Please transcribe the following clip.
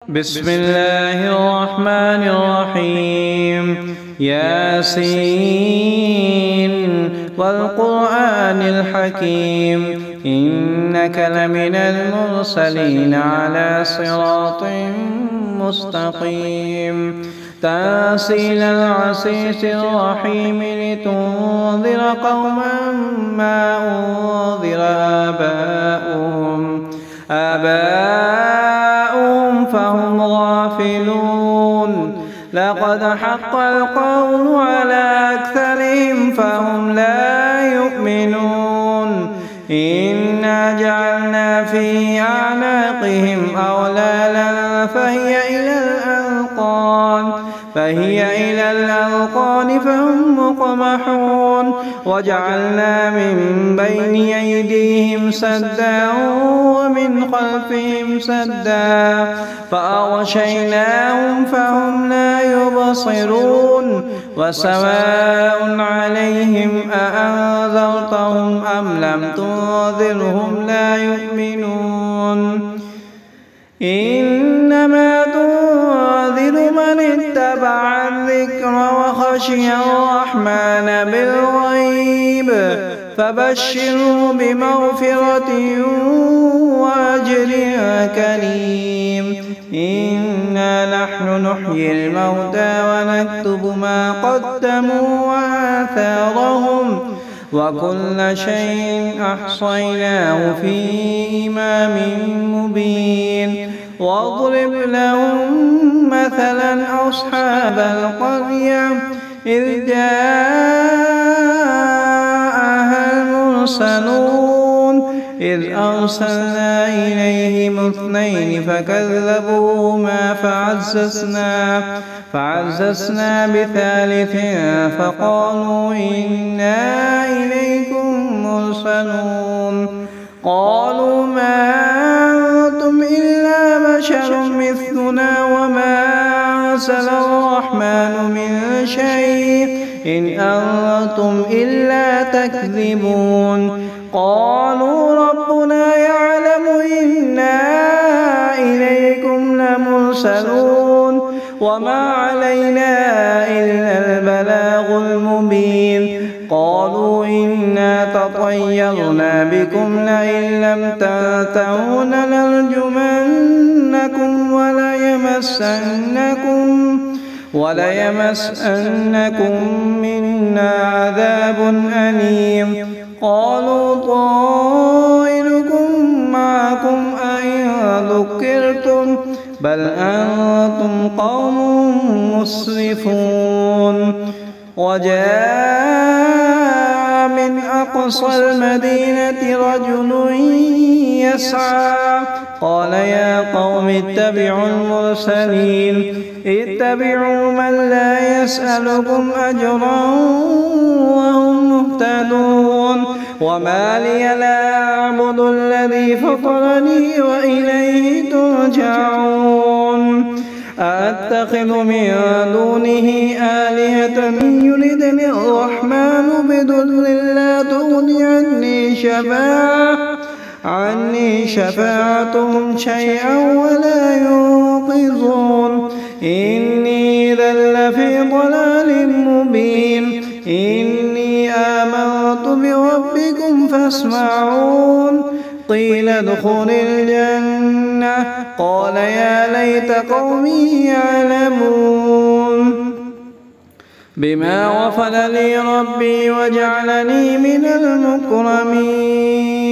بسم الله الرحمن الرحيم. ياسين والقرآن الحكيم إنك لمن المرسلين على صراط مستقيم. تنزيل العزيز الرحيم لتنذر قوما ما أنذر آباؤهم فهم غافلون. لقد حق القول على أكثرهم فهم لا يؤمنون. إنا جعلنا في أعناقهم أغلالا فهي إلى الأذقان فهم مقمحون. وجعلنا من بين أيديهم سدا ومن خلفهم سدا فأغشيناهم فهم لا يبصرون. وسواء عليهم أأنذرتهم أم لم تنذرهم لا يؤمنون. إنما تنذر من اتبع الذكر وخشي الرحمن بالغيب فبشره بمغفرة وأجر كريم. إنا نحن نحيي الموتى ونكتب ما قدموا وآثارهم وكل شيء أحصيناه في إمام مبين. واضرب لهم مثلا أصحاب القرية إذ جاءها المرسلون إذ أرسلنا إليهم 2 فكذبوهما فعززنا ب3 فقالوا إنا إليكم مرسلون. قالوا ما أنتم إلا بشر مثلنا وما أنزل الرحمن من شيء إن أنتم إلا تكذبون. قالوا ربنا يعلم إنا إليكم لمرسلون وما علينا إلا البلاغ المبين. قالوا إنا تطيرنا بكم لئن لم تنتهوا لنرجمنكم وليمسنكم منا عذاب أليم. قالوا طائركم معكم أئن ذكرتم بل أنتم قوم مسرفون. وجاء من أقصى المدينة رجل يسعى قال يا قوم اتبعوا المرسلين اتبعوا من لا يسألكم أجرا وهم مهتدون. وما لي لا أعبد الذي فطرني وإليه ترجعون. أأتخذ من دونه آلهة يردني الرحمن بضر لا تغني عني شفاعتهم شيئا ولا ينقذون. إني إذا لفي ضلال مبين. إني آمنت بربكم فاسمعون. قيل ادخل الجنة قال يا ليت قومي يعلمون بما غفر لي ربي وجعلني من المكرمين.